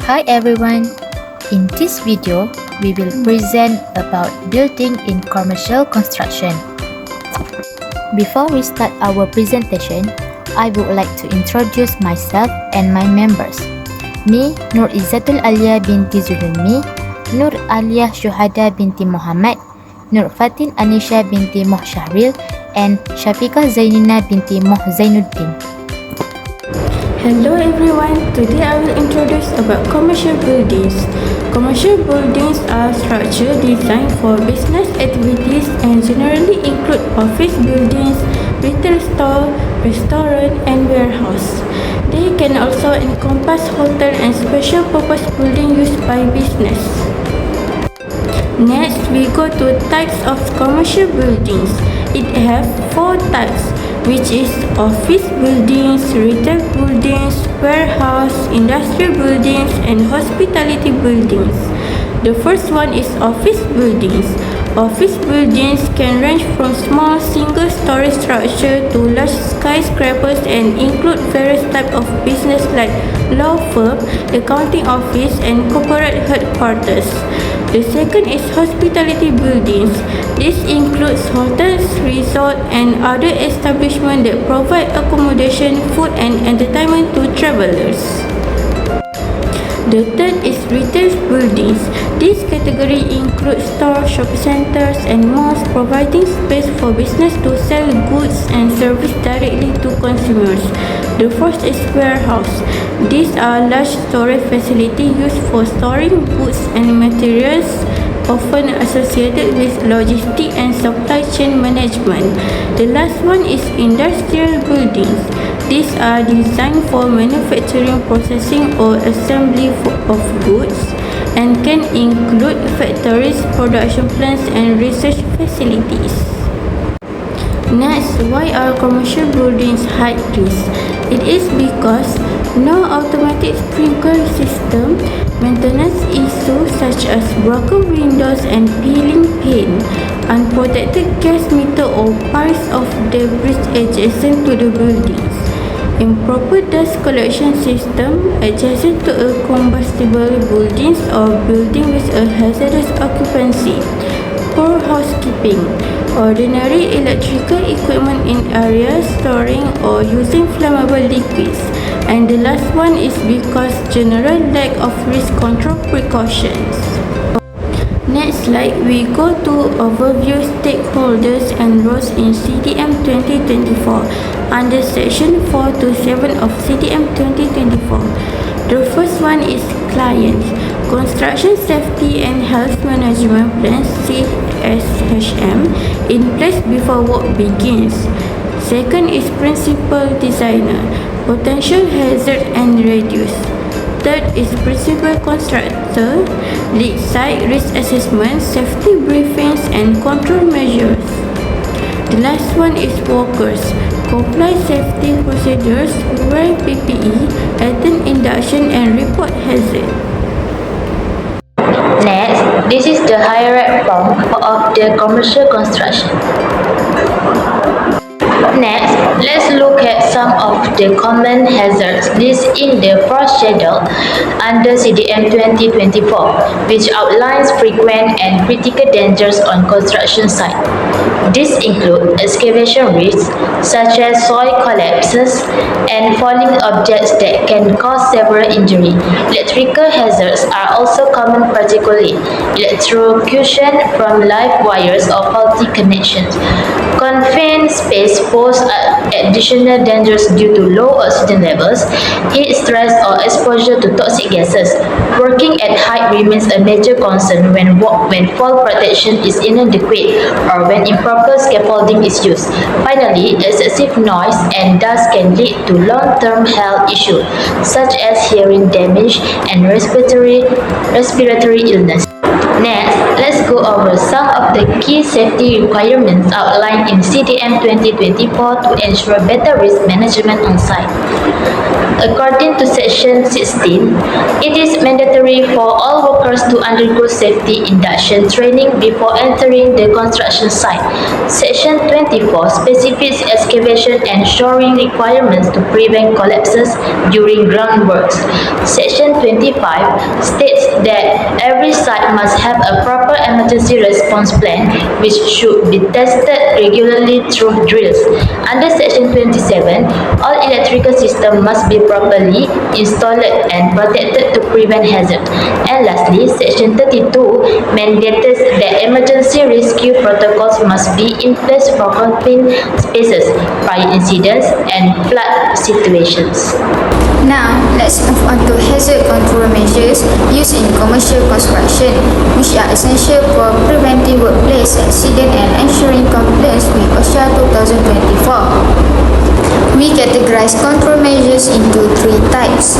Hi everyone! In this video, we will present about building in commercial construction. Before we start our presentation, I would like to introduce myself and my members. Me, Nur Izzatul Alia binti Zulmi, Nur Aliyah Syuhada binti Muhammad, Nur Fatin Anisha binti Moh Syahril, and Syafiqah Zainina binti Moh Zainuddin. Hello everyone, today I will introduce about commercial buildings. Commercial buildings are structures designed for business activities and generally include office buildings, retail store, restaurant and warehouse. They can also encompass hotel and special purpose building used by business. Next, we go to types of commercial buildings. It has 4 types, which is office buildings, retail buildings, warehouse, industrial buildings, and hospitality buildings. The first one is office buildings. Office buildings can range from small single-story structure to large skyscrapers and include various types of business like law firm, accounting office, and corporate headquarters. The second is hospitality buildings. This includes hotels, resorts, and other establishments that provide accommodation, food, and entertainment to travelers. The third is retail buildings. This category includes stores, shopping centers, and malls, providing space for business to sell goods and services directly to consumers. The fourth is warehouse. These are large storage facilities used for storing goods and materials, often associated with logistics and supply chain management. The last one is industrial buildings. These are designed for manufacturing, processing, or assembly of goods and can include factories, production plants, and research facilities. Next, why are commercial buildings high risk? It is because no automatic sprinkler system, maintenance issues such as broken windows and peeling paint, unprotected gas meter or piles of debris adjacent to the buildings, improper dust collection system adjacent to a combustible buildings or building with a hazardous occupancy, poor housekeeping, ordinary electrical equipment in areas storing or using flammable liquids, and the last one is because general lack of risk control precautions. Next slide, we go to overview stakeholders and roles in CDM 2024 under section 4 to 7 of CDM 2024. The first one is clients. Construction Safety and Health Management Plans (CSHM) in place before work begins. Second is principal designer. Potential hazard and reduce. Third is principal constructor, lead site risk assessment, safety briefings and control measures. The last one is workers. Comply safety procedures, wear PPE, attend induction and report hazard. Next, this is the hierarchy form of the commercial construction. Next, let's look at some of the common hazards listed in the first schedule under CDM 2024, which outlines frequent and critical dangers on construction site. These include excavation risks, such as soil collapses and falling objects that can cause severe injury. Electrical hazards are also common, particularly electrocution from live wires or faulty connections. Confined space pose additional dangers due to low oxygen levels, heat stress, or exposure to toxic gases. Working at height remains a major concern when fall protection is inadequate or when improper scaffolding is used. Finally, excessive noise and dust can lead to long-term health issues such as hearing damage and respiratory illness. Next, let's go over some of the key safety requirements outlined in CDM 2024 to ensure better risk management on site. According to Section 16, it is mandatory for all workers to undergo safety induction training before entering the construction site. Section 24 specifies excavation and shoring requirements to prevent collapses during groundworks. Section 25 states that every site must have a proper emergency response plan which should be tested regularly through drills. Under Section 27, all electrical systems must be properly installed and protected to prevent hazard. And lastly, Section 32 mandates that emergency rescue protocols must be in place for confined spaces, fire incidents, and flood situations. Now, let's move on to hazard control measures used in commercial construction, which are essential for preventing workplace accident and ensuring compliance with OSHA 2024. We categorize control measures into three types.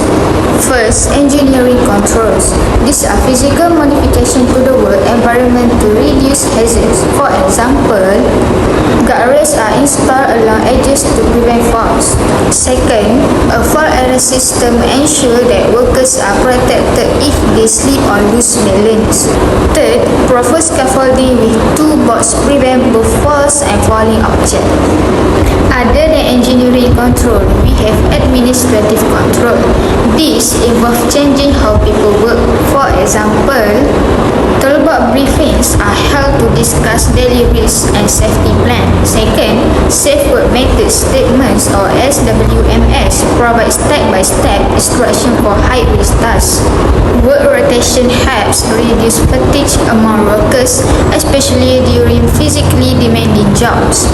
First, engineering controls. These are physical modifications to the work environment to reduce hazards. For example, guardrails are installed along edges to prevent falls. Second, a fall arrest system ensures that workers are protected if they slip or lose balance. Third, proper scaffolding with two boards prevent both falls and falling objects. Other than engineering control, we have administrative control. This involves changing how people work. For example, toolbox briefings are held to discuss daily risks and safety plans. Second, safe work methods statements or SWMS provide step-by-step instruction for high-risk tasks. Work rotation helps reduce fatigue among workers, especially during physically demanding jobs.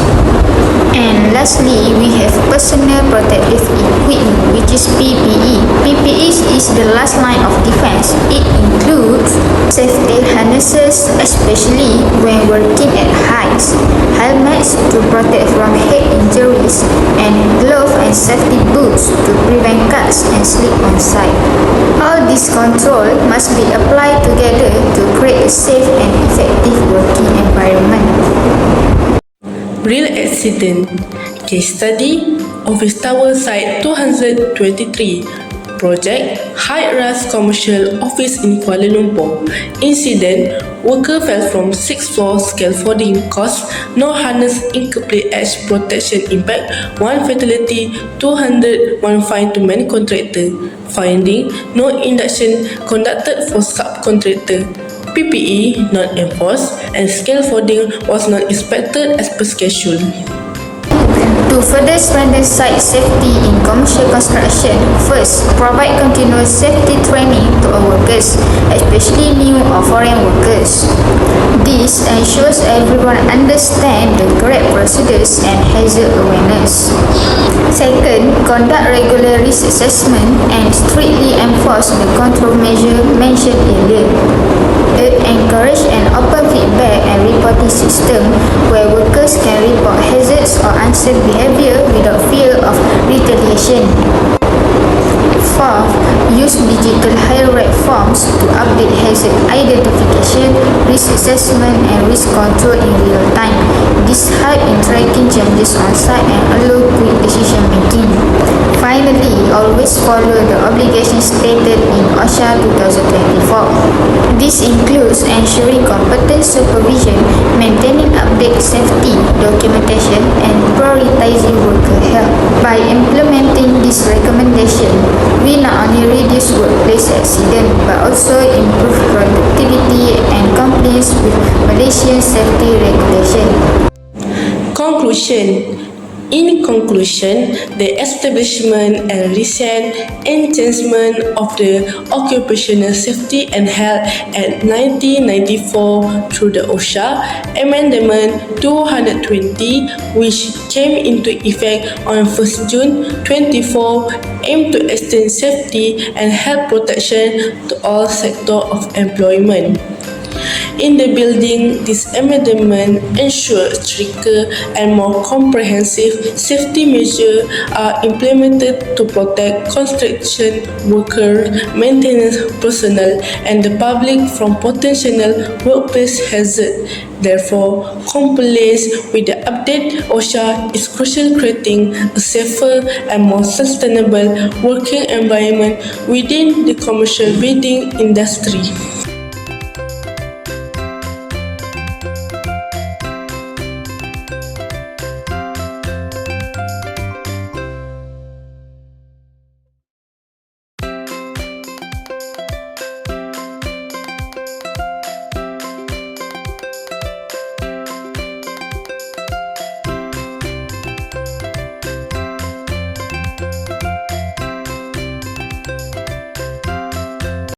And lastly, we have personal protective equipment, which is PPE. PPE is the last line of defense. It includes safety harnesses, especially when working at heights, helmets to protect from head injuries, and gloves and safety boots to prevent cuts and slip on site. All this control must be applied together to create a safe and effective working environment. Real accident. Case study, Office Tower Site 223. Project, high-rise commercial office in Kuala Lumpur. Incident, worker fell from 6th floor, scaffolding cost, no harness, incomplete edge protection impact, 1 fatality, 200, 1 fine to main contractor. Finding, no induction conducted for subcontractor. PPE not enforced and scaffolding was not inspected as per schedule. To further strengthen site safety in commercial construction, first, provide continuous safety training to our workers, especially new or foreign workers. This ensures everyone understands the correct procedures and hazard awareness. Second, conduct regular risk assessment and strictly enforce the control measure mentioned earlier. Third, encourage an open feedback and reporting system where workers can report hazards or unsafe behavior without fear of retaliation. Fourth, use digital hierarchy forms to update hazard identification, risk assessment, and risk control in real time. This helps in tracking changes on site and allow quick decision making. Finally, always follow the obligations stated in OSHA 2024. This includes ensuring competent supervision, maintaining update safety documentation, and prioritizing worker health. By implementing this recommendation, we not only reduce workplace accident but also improve productivity and compliance with Malaysian safety regulation. Conclusion. In conclusion, the establishment and recent enhancement of the Occupational Safety and Health Act 1994 through the OSHA Amendment 220, which came into effect on 1st June 2024, aim to extend safety and health protection to all sectors of employment. In the building, this amendment ensures stricter and more comprehensive safety measures are implemented to protect construction workers, maintenance personnel, and the public from potential workplace hazards. Therefore, compliance with the update OSHA is crucial, creating a safer and more sustainable working environment within the commercial building industry.